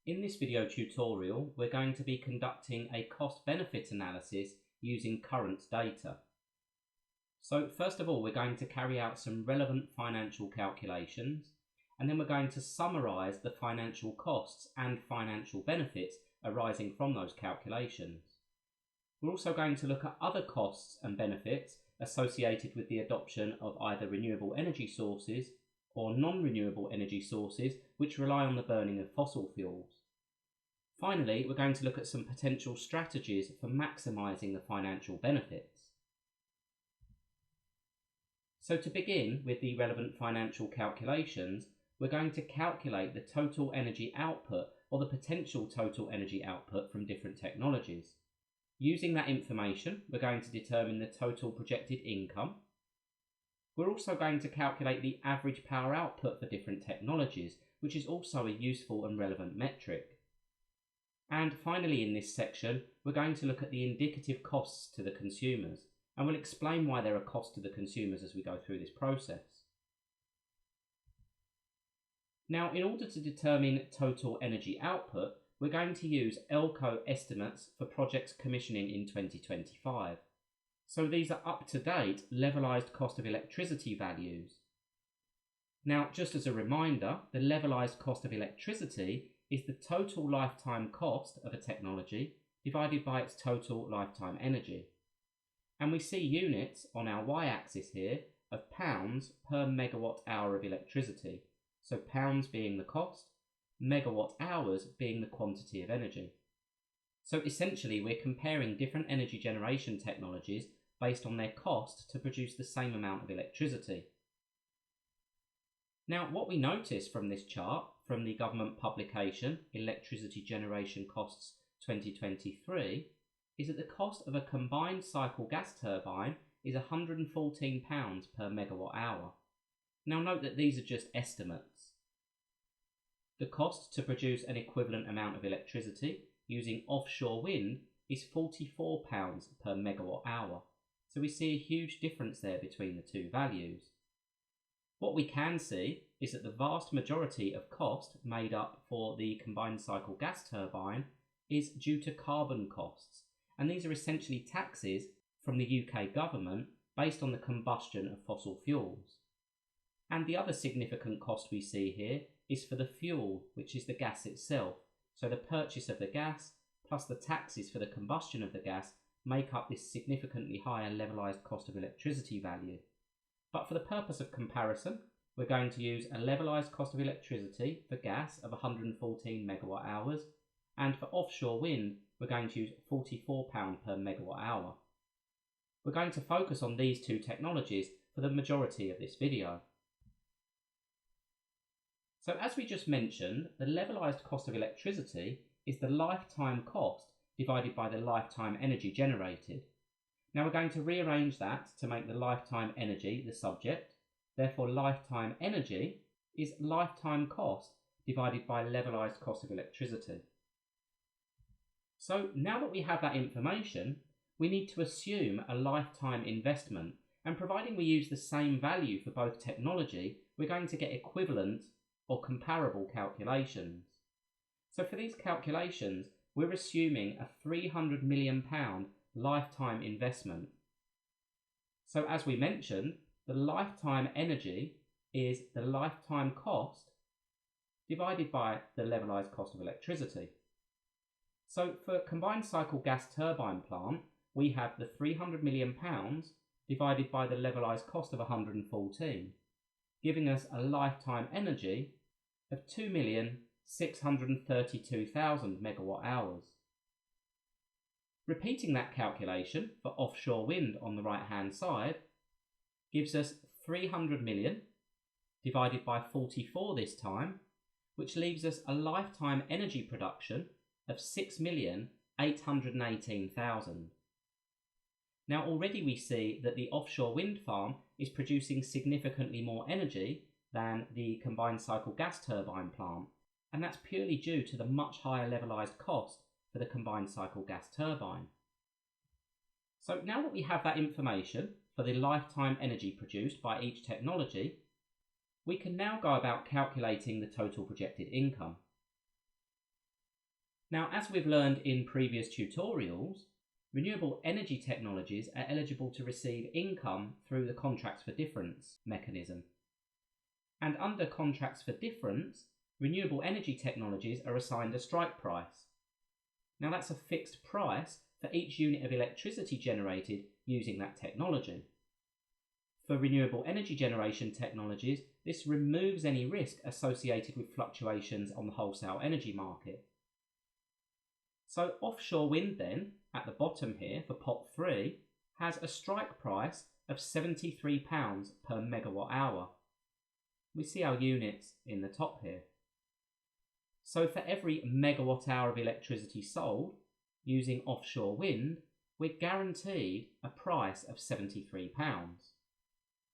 In this video tutorial, we're going to be conducting a cost-benefit analysis using current data. So first of all, we're going to carry out some relevant financial calculations, and then we're going to summarise the financial costs and financial benefits arising from those calculations. We're also going to look at other costs and benefits associated with the adoption of either renewable energy sources or non-renewable energy sources which rely on the burning of fossil fuels. Finally, we're going to look at some potential strategies for maximising the financial benefits. So to begin with the relevant financial calculations, we're going to calculate the total energy output or the potential total energy output from different technologies. Using that information, we're going to determine the total projected income. We're also going to calculate the average power output for different technologies, which is also a useful and relevant metric. And finally, in this section, we're going to look at the indicative costs to the consumers, and we'll explain why there are costs to the consumers as we go through this process. Now, in order to determine total energy output, we're going to use ELCO estimates for projects commissioning in 2025. So these are up-to-date levelised cost of electricity values. Now, just as a reminder, the levelised cost of electricity is the total lifetime cost of a technology divided by its total lifetime energy. And we see units on our y-axis here of pounds per megawatt hour of electricity. So pounds being the cost, megawatt hours being the quantity of energy. So essentially we're comparing different energy generation technologies based on their cost to produce the same amount of electricity. Now, what we notice from this chart, from the government publication Electricity Generation Costs 2023, is that the cost of a combined cycle gas turbine is £114 per megawatt hour. Now note that these are just estimates. The cost to produce an equivalent amount of electricity using offshore wind is £44 per megawatt hour. So we see a huge difference there between the two values. What we can see is that the vast majority of cost made up for the combined cycle gas turbine is due to carbon costs, and these are essentially taxes from the UK government based on the combustion of fossil fuels. And the other significant cost we see here is for the fuel, which is the gas itself. So the purchase of the gas plus the taxes for the combustion of the gas make up this significantly higher levelised cost of electricity value. But for the purpose of comparison, we're going to use a levelised cost of electricity for gas of 114 megawatt hours, and for offshore wind, we're going to use £44 per megawatt hour. We're going to focus on these two technologies for the majority of this video. So as we just mentioned, the levelised cost of electricity is the lifetime cost divided by the lifetime energy generated. Now we're going to rearrange that to make the lifetime energy the subject. Therefore, lifetime energy is lifetime cost divided by levelised cost of electricity. So now that we have that information, we need to assume a lifetime investment, and providing we use the same value for both technology, we're going to get equivalent or comparable calculations. So for these calculations, we're assuming a £300 million lifetime investment. So as we mentioned, the lifetime energy is the lifetime cost divided by the levelised cost of electricity. So for a combined cycle gas turbine plant, we have the £300 million divided by the levelised cost of 114, giving us a lifetime energy of 2,632,000 megawatt hours. Repeating that calculation for offshore wind on the right hand side gives us 300 million divided by 44 this time, which leaves us a lifetime energy production of 6,818,000. Now already we see that the offshore wind farm is producing significantly more energy than the combined cycle gas turbine plant, and that's purely due to the much higher levelised cost for the combined cycle gas turbine. So now that we have that information for the lifetime energy produced by each technology, we can now go about calculating the total projected income. Now, as we've learned in previous tutorials, renewable energy technologies are eligible to receive income through the contracts for difference mechanism. And under contracts for difference, renewable energy technologies are assigned a strike price. Now that's a fixed price for each unit of electricity generated using that technology. For renewable energy generation technologies, this removes any risk associated with fluctuations on the wholesale energy market. So offshore wind then, at the bottom here for pot 3, has a strike price of £73 per megawatt hour. We see our units in the top here. So for every megawatt hour of electricity sold using offshore wind, we're guaranteed a price of £73.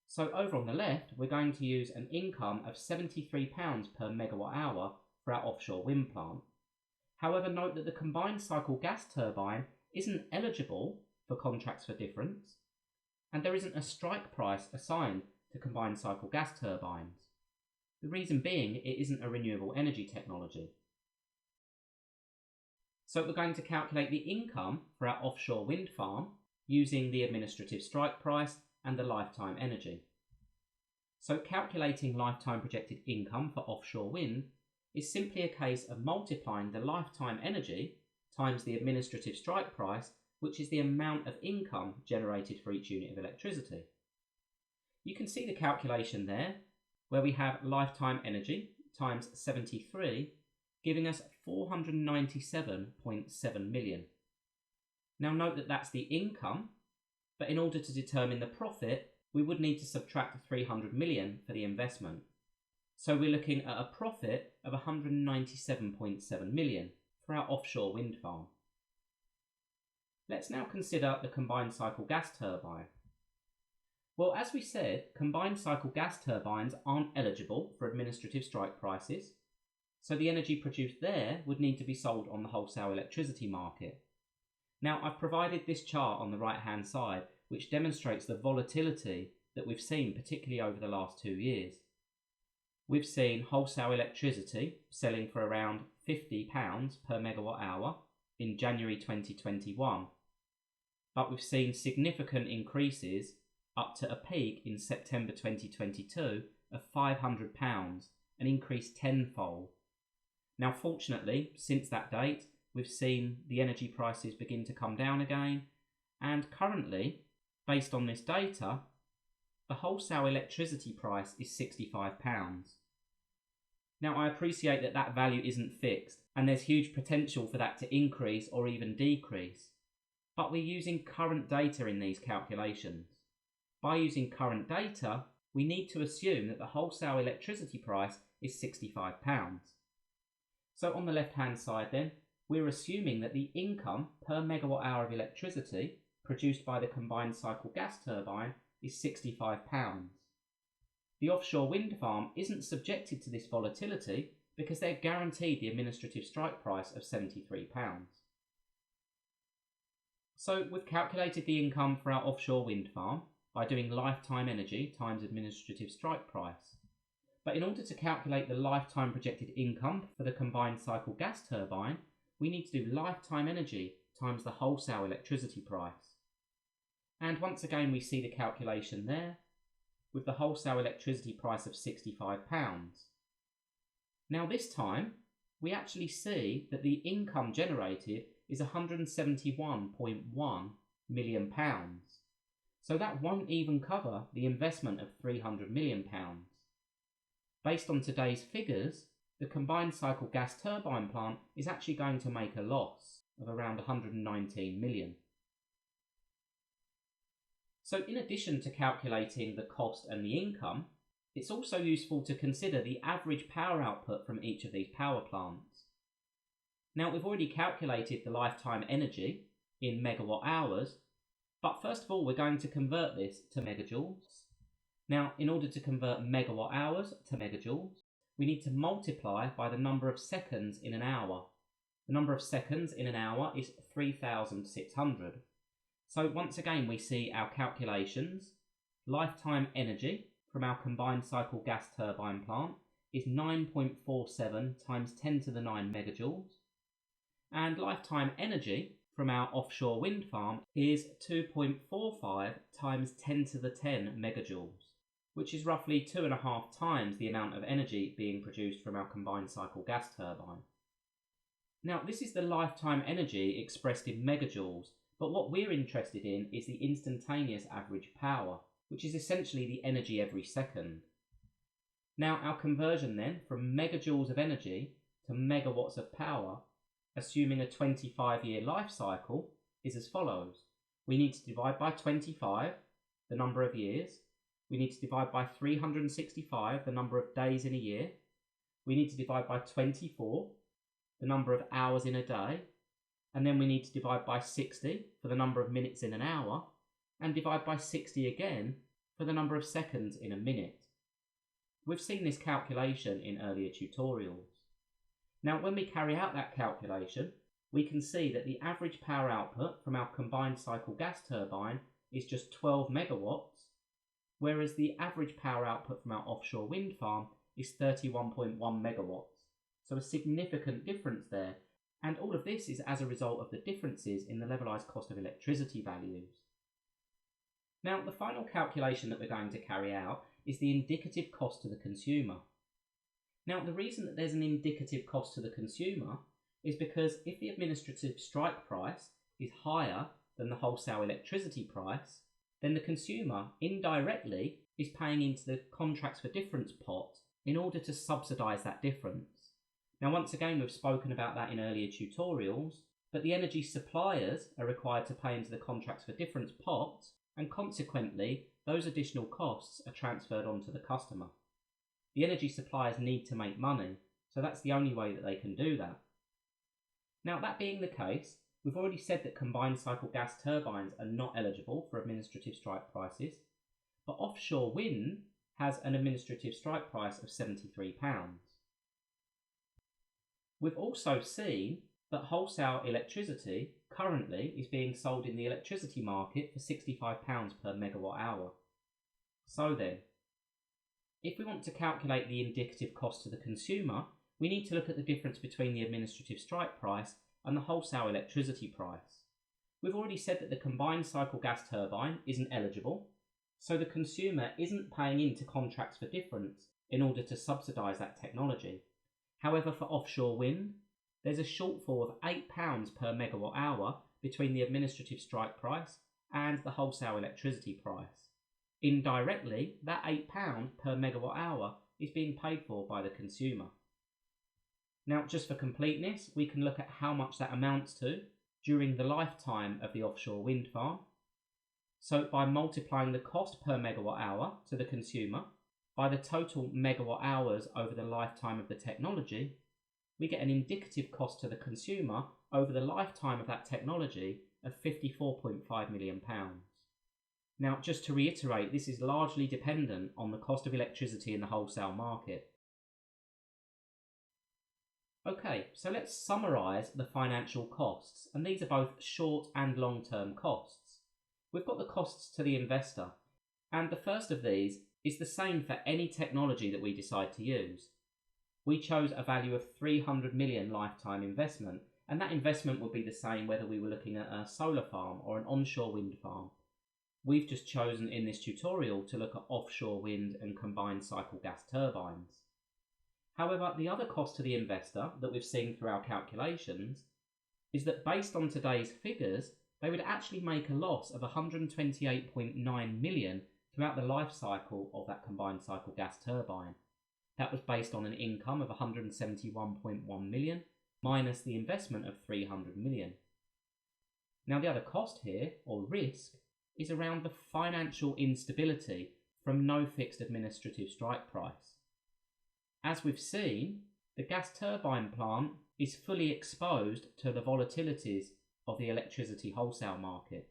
So over on the left, we're going to use an income of £73 per megawatt hour for our offshore wind plant. However, note that the combined cycle gas turbine isn't eligible for contracts for difference, and there isn't a strike price assigned to combined cycle gas turbines. The reason being it isn't a renewable energy technology. So we're going to calculate the income for our offshore wind farm using the administrative strike price and the lifetime energy. So calculating lifetime projected income for offshore wind is simply a case of multiplying the lifetime energy times the administrative strike price, which is the amount of income generated for each unit of electricity. You can see the calculation there, where we have lifetime energy times 73, giving us 497.7 million. Now note that that's the income, but in order to determine the profit, we would need to subtract 300 million for the investment. So we're looking at a profit of 197.7 million for our offshore wind farm. Let's now consider the combined cycle gas turbine. Well, as we said, combined cycle gas turbines aren't eligible for administrative strike prices, so the energy produced there would need to be sold on the wholesale electricity market. Now, I've provided this chart on the right-hand side, which demonstrates the volatility that we've seen, particularly over the last 2 years. We've seen wholesale electricity selling for around £50 per megawatt hour in January 2021, but we've seen significant increases up to a peak in September 2022 of £500, an increase tenfold. Now fortunately, since that date, we've seen the energy prices begin to come down again, and currently, based on this data, the wholesale electricity price is £65. Now I appreciate that that value isn't fixed, and there's huge potential for that to increase or even decrease, but we're using current data in these calculations. By using current data, we need to assume that the wholesale electricity price is £65. So on the left-hand side then, we're assuming that the income per megawatt hour of electricity produced by the combined cycle gas turbine is £65. The offshore wind farm isn't subjected to this volatility because they're guaranteed the administrative strike price of £73. So we've calculated the income for our offshore wind farm by doing lifetime energy times administrative strike price. But in order to calculate the lifetime projected income for the combined cycle gas turbine, we need to do lifetime energy times the wholesale electricity price. And once again we see the calculation there, with the wholesale electricity price of £65. Now this time, we actually see that the income generated is £171.1 million. So that won't even cover the investment of £300 million. Based on today's figures, the combined cycle gas turbine plant is actually going to make a loss of around 119 million. So in addition to calculating the cost and the income, it's also useful to consider the average power output from each of these power plants. Now we've already calculated the lifetime energy in megawatt hours, but first of all we're going to convert this to megajoules. Now in order to convert megawatt hours to megajoules, we need to multiply by the number of seconds in an hour. The number of seconds in an hour is 3,600. So once again we see our calculations. Lifetime energy from our combined cycle gas turbine plant is 9.47 times 10 to the 9 megajoules. and lifetime energy from our offshore wind farm is 2.45 times 10 to the 10 megajoules, which is roughly 2.5 times the amount of energy being produced from our combined cycle gas turbine. Now, this is the lifetime energy expressed in megajoules, but what we're interested in is the instantaneous average power, which is essentially the energy every second. Now, our conversion then from megajoules of energy to megawatts of power, assuming a 25-year life cycle, is as follows. We need to divide by 25, the number of years. We need to divide by 365, the number of days in a year. We need to divide by 24, the number of hours in a day. And then we need to divide by 60 for the number of minutes in an hour, and divide by 60 again for the number of seconds in a minute. We've seen this calculation in earlier tutorials. Now, when we carry out that calculation, we can see that the average power output from our combined cycle gas turbine is just 12 megawatts, whereas the average power output from our offshore wind farm is 31.1 megawatts. So a significant difference there, and all of this is as a result of the differences in the levelized cost of electricity values. Now, the final calculation that we're going to carry out is the indicative cost to the consumer. Now, the reason that there's an indicative cost to the consumer is because if the administrative strike price is higher than the wholesale electricity price, then the consumer indirectly is paying into the contracts for difference pot in order to subsidise that difference. Now, once again, we've spoken about that in earlier tutorials, but the energy suppliers are required to pay into the contracts for difference pot, and consequently, those additional costs are transferred onto the customer. The energy suppliers need to make money, so that's the only way that they can do that. Now, that being the case, we've already said that combined cycle gas turbines are not eligible for administrative strike prices, but offshore wind has an administrative strike price of £73. We've also seen that wholesale electricity currently is being sold in the electricity market for £65 per megawatt hour. So then, if we want to calculate the indicative cost to the consumer, we need to look at the difference between the administrative strike price and the wholesale electricity price. We've already said that the combined cycle gas turbine isn't eligible, so the consumer isn't paying into contracts for difference in order to subsidise that technology. However, for offshore wind, there's a shortfall of £8 per megawatt hour between the administrative strike price and the wholesale electricity price. Indirectly, that £8 per megawatt hour is being paid for by the consumer. Now, just for completeness, we can look at how much that amounts to during the lifetime of the offshore wind farm. So by multiplying the cost per megawatt hour to the consumer by the total megawatt hours over the lifetime of the technology, we get an indicative cost to the consumer over the lifetime of that technology of £54.5 million. Now, just to reiterate, this is largely dependent on the cost of electricity in the wholesale market. Okay, so let's summarise the financial costs, and these are both short and long-term costs. We've got the costs to the investor, and the first of these is the same for any technology that we decide to use. We chose a value of 300 million lifetime investment, and that investment would be the same whether we were looking at a solar farm or an onshore wind farm. We've just chosen in this tutorial to look at offshore wind and combined cycle gas turbines. However, the other cost to the investor that we've seen through our calculations is that based on today's figures, they would actually make a loss of 128.9 million throughout the life cycle of that combined cycle gas turbine. That was based on an income of 171.1 million minus the investment of 300 million. Now, the other cost here, or risk, is around the financial instability from no fixed administrative strike price. As we've seen, the gas turbine plant is fully exposed to the volatilities of the electricity wholesale market.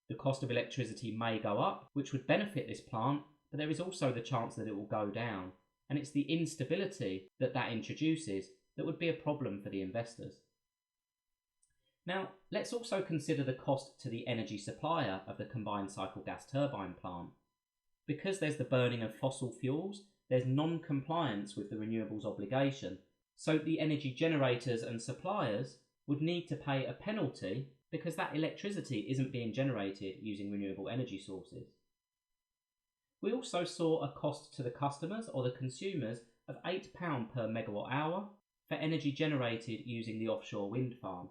The cost of electricity may go up, which would benefit this plant, but there is also the chance that it will go down, and it's the instability that that introduces that would be a problem for the investors. Now, let's also consider the cost to the energy supplier of the combined cycle gas turbine plant. Because there's the burning of fossil fuels, there's non-compliance with the renewables obligation, so the energy generators and suppliers would need to pay a penalty because that electricity isn't being generated using renewable energy sources. We also saw a cost to the customers or the consumers of £8 per megawatt hour for energy generated using the offshore wind farm.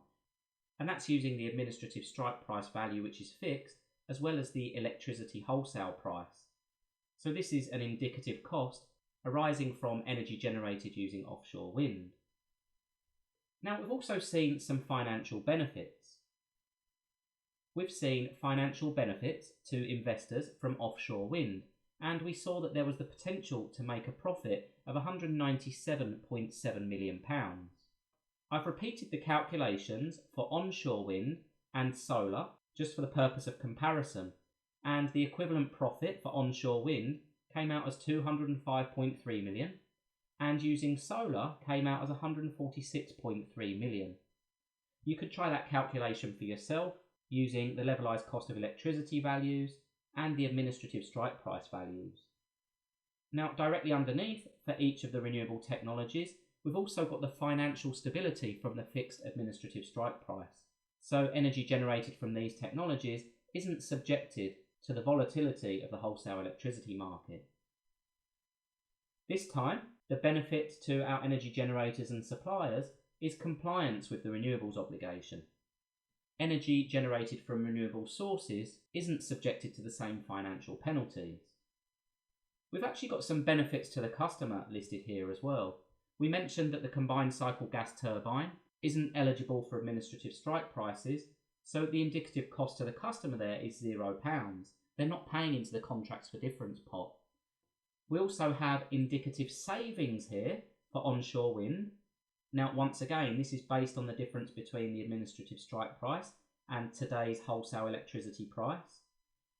And that's using the administrative strike price value, which is fixed, as well as the electricity wholesale price. So this is an indicative cost arising from energy generated using offshore wind. Now, we've also seen some financial benefits. We've seen financial benefits to investors from offshore wind, and we saw that there was the potential to make a profit of £197.7 million. I've repeated the calculations for onshore wind and solar just for the purpose of comparison, and the equivalent profit for onshore wind came out as £205.3 million, and using solar came out as £146.3 million. You could try that calculation for yourself using the levelized cost of electricity values and the administrative strike price values. Now, directly underneath for each of the renewable technologies, we've also got the financial stability from the fixed administrative strike price. So energy generated from these technologies isn't subjected to the volatility of the wholesale electricity market. This time, the benefit to our energy generators and suppliers is compliance with the renewables obligation. Energy generated from renewable sources isn't subjected to the same financial penalties. We've actually got some benefits to the customer listed here as well. We mentioned that the combined cycle gas turbine isn't eligible for administrative strike prices, so the indicative cost to the customer there is £0. They're not paying into the contracts for difference pot. We also have indicative savings here for onshore wind. Now, once again, this is based on the difference between the administrative strike price and today's wholesale electricity price.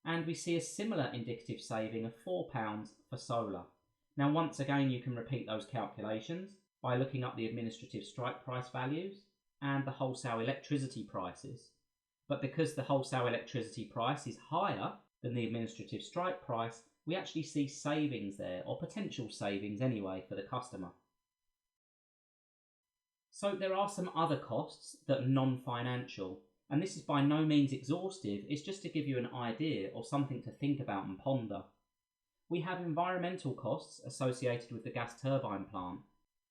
And we see a similar indicative saving of £4 for solar. Now, once again, you can repeat those calculations by looking up the administrative strike price values and the wholesale electricity prices. But because the wholesale electricity price is higher than the administrative strike price, we actually see savings there, or potential savings anyway, for the customer. So there are some other costs that are non-financial, and this is by no means exhaustive, it's just to give you an idea or something to think about and ponder. We have environmental costs associated with the gas turbine plant.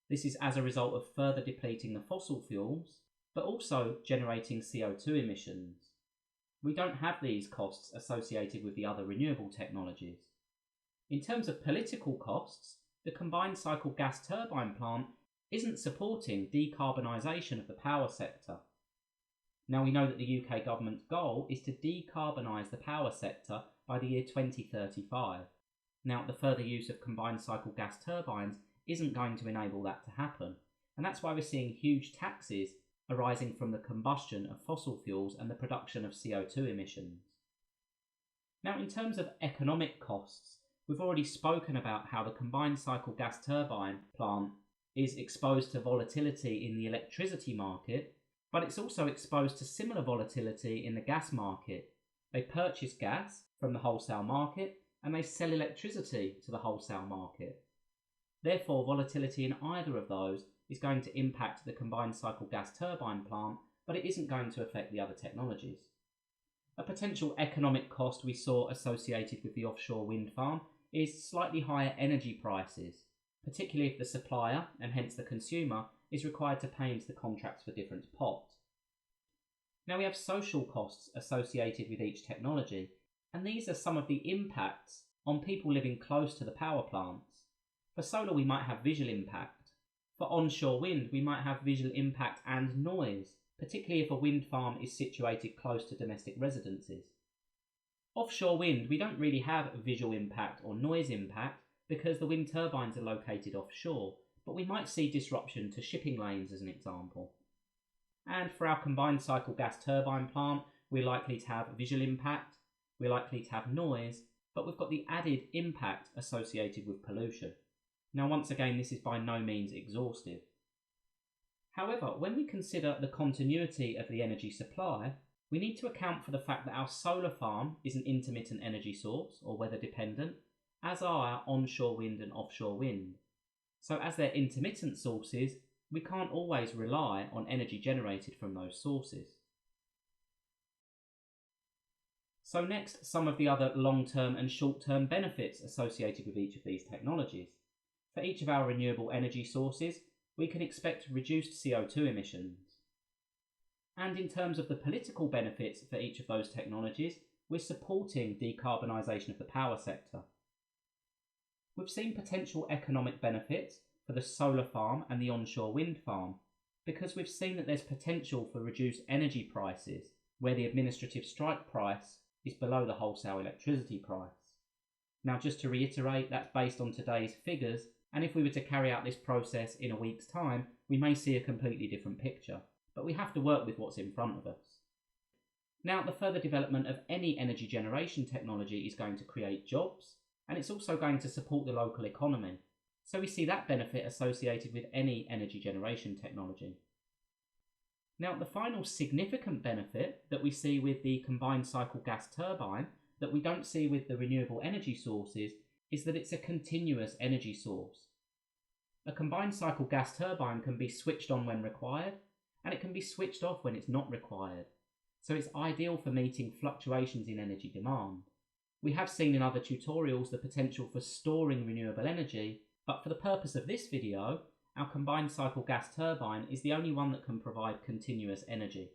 This is as a result of further depleting the fossil fuels, but also generating CO2 emissions. We don't have these costs associated with the other renewable technologies. In terms of political costs, the combined cycle gas turbine plant isn't supporting decarbonisation of the power sector. Now, we know that the UK government's goal is to decarbonise the power sector by the year 2035. Now, the further use of combined cycle gas turbines isn't going to enable that to happen, and that's why we're seeing huge taxes arising from the combustion of fossil fuels and the production of CO2 emissions. Now, in terms of economic costs, we've already spoken about how the combined cycle gas turbine plant is exposed to volatility in the electricity market, but it's also exposed to similar volatility in the gas market. They purchase gas from the wholesale market and they sell electricity to the wholesale market. Therefore, volatility in either of those is going to impact the combined cycle gas turbine plant, but it isn't going to affect the other technologies. A potential economic cost we saw associated with the offshore wind farm is slightly higher energy prices, particularly if the supplier, and hence the consumer, is required to pay into the contracts for difference pot. Now, we have social costs associated with each technology, and these are some of the impacts on people living close to the power plants. For solar, we might have visual impact. For onshore wind, we might have visual impact and noise, particularly if a wind farm is situated close to domestic residences. Offshore wind, we don't really have visual impact or noise impact because the wind turbines are located offshore, but we might see disruption to shipping lanes as an example. And for our combined cycle gas turbine plant, we're likely to have visual impact, we're likely to have noise, but we've got the added impact associated with pollution. Now, once again, this is by no means exhaustive. However, when we consider the continuity of the energy supply, we need to account for the fact that our solar farm is an intermittent energy source, or weather dependent, as are our onshore wind and offshore wind. So as they're intermittent sources, We can't always rely on energy generated from those sources. So next, some of the other long-term and short-term benefits associated with each of these technologies. For each of our renewable energy sources, we can expect reduced CO2 emissions. And in terms of the political benefits for each of those technologies, we're supporting decarbonisation of the power sector. We've seen potential economic benefits for the solar farm and the onshore wind farm because we've seen that there's potential for reduced energy prices where the administrative strike price is below the wholesale electricity price. Now, just to reiterate, that's based on today's figures, and if we were to carry out this process in a week's time, we may see a completely different picture. But we have to work with what's in front of us. Now, the further development of any energy generation technology is going to create jobs, and it's also going to support the local economy. So we see that benefit associated with any energy generation technology. Now, the final significant benefit that we see with the combined cycle gas turbine that we don't see with the renewable energy sources is that it's a continuous energy source. A combined cycle gas turbine can be switched on when required, and it can be switched off when it's not required. So it's ideal for meeting fluctuations in energy demand. We have seen in other tutorials the potential for storing renewable energy, but for the purpose of this video, our combined cycle gas turbine is the only one that can provide continuous energy.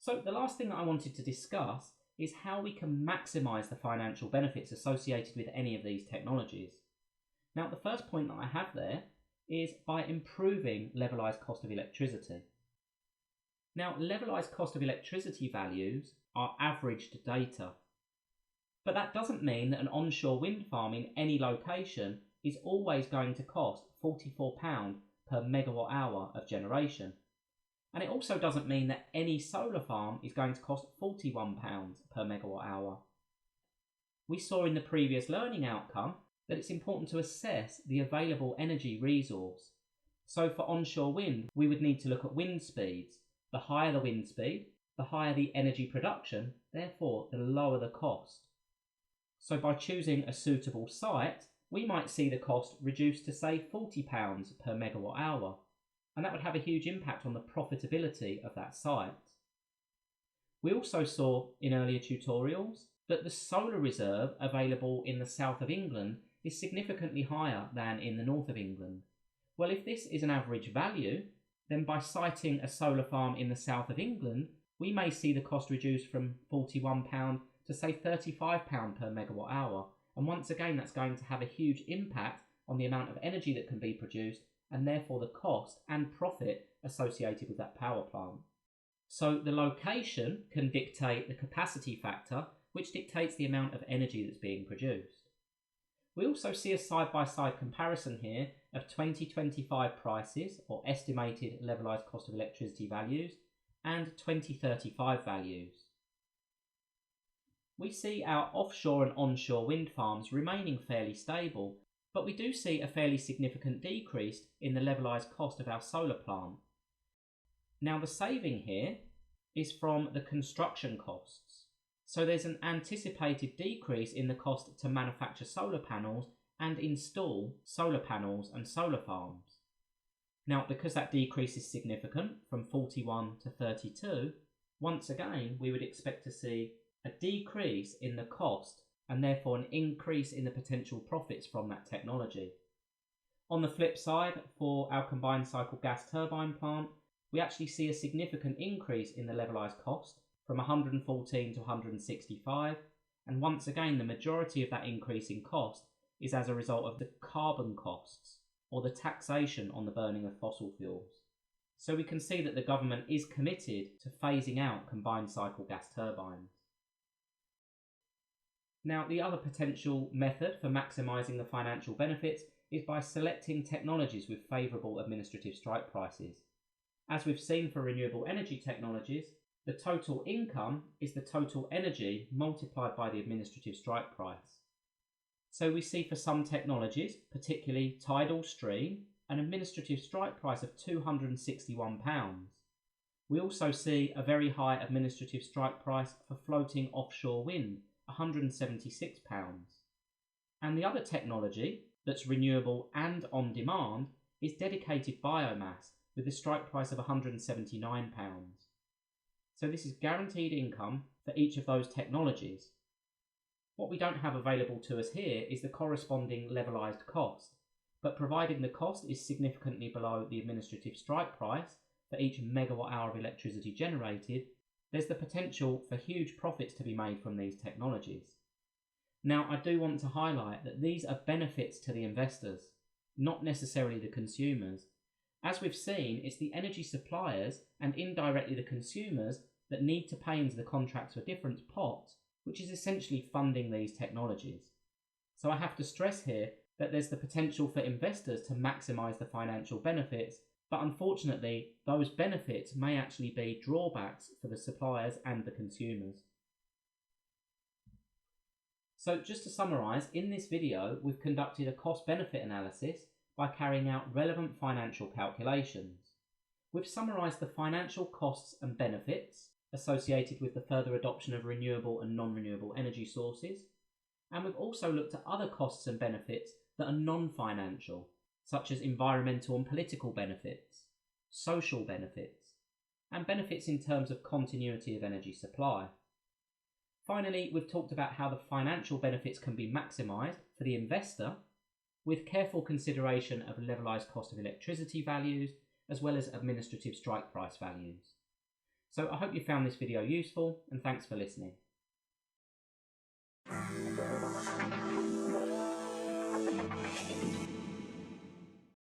So the last thing that I wanted to discuss is how we can maximise the financial benefits associated with any of these technologies. Now, the first point that I have there is by improving levelised cost of electricity. Now, levelised cost of electricity values are averaged data, but that doesn't mean that an onshore wind farm in any location is always going to cost £44 per megawatt hour of generation. And it also doesn't mean that any solar farm is going to cost £41 per megawatt hour. We saw in the previous learning outcome that it's important to assess the available energy resource. So for onshore wind, we would need to look at wind speeds. The higher the wind speed, the higher the energy production, therefore the lower the cost. So by choosing a suitable site, we might see the cost reduced to say £40 per megawatt hour, and that would have a huge impact on the profitability of that site. We also saw in earlier tutorials that the solar reserve available in the south of England is significantly higher than in the north of England. Well, if this is an average value, then by siting a solar farm in the south of England, we may see the cost reduced from £41 to say £35 per megawatt hour. And once again, that's going to have a huge impact on the amount of energy that can be produced and therefore the cost and profit associated with that power plant. So the location can dictate the capacity factor, which dictates the amount of energy that's being produced. We also see a side-by-side comparison here of 2025 prices, or estimated levelised cost of electricity values, and 2035 values. We see our offshore and onshore wind farms remaining fairly stable, but we do see a fairly significant decrease in the levelised cost of our solar plant. Now, the saving here is from the construction costs. So there's an anticipated decrease in the cost to manufacture solar panels and install solar panels and solar farms. Now, because that decrease is significant from 41 to 32, once again, we would expect to see a decrease in the cost and therefore an increase in the potential profits from that technology. On the flip side, for our combined cycle gas turbine plant, we actually see a significant increase in the levelised cost from 114 to 165, and once again the majority of that increase in cost is as a result of the carbon costs or the taxation on the burning of fossil fuels. So we can see that the government is committed to phasing out combined cycle gas turbines. Now, the other potential method for maximising the financial benefits is by selecting technologies with favourable administrative strike prices. As we've seen for renewable energy technologies, the total income is the total energy multiplied by the administrative strike price. So we see for some technologies, particularly tidal stream, an administrative strike price of £261. We also see a very high administrative strike price for floating offshore wind, £176. And the other technology that's renewable and on demand is dedicated biomass with a strike price of £179. So this is guaranteed income for each of those technologies. What we don't have available to us here is the corresponding levelised cost, but providing the cost is significantly below the administrative strike price for each megawatt hour of electricity generated, there's the potential for huge profits to be made from these technologies. Now, I do want to highlight that these are benefits to the investors, not necessarily the consumers. As we've seen, it's the energy suppliers and indirectly the consumers that need to pay into the contracts for different pot, which is essentially funding these technologies. So I have to stress here that there's the potential for investors to maximise the financial benefits, but unfortunately those benefits may actually be drawbacks for the suppliers and the consumers. So just to summarise, in this video we've conducted a cost-benefit analysis by carrying out relevant financial calculations. We've summarised the financial costs and benefits associated with the further adoption of renewable and non-renewable energy sources, and we've also looked at other costs and benefits that are non-financial, such as environmental and political benefits, social benefits, and benefits in terms of continuity of energy supply. Finally, we've talked about how the financial benefits can be maximised for the investor with careful consideration of levelised cost of electricity values as well as administrative strike price values. So I hope you found this video useful, and thanks for listening.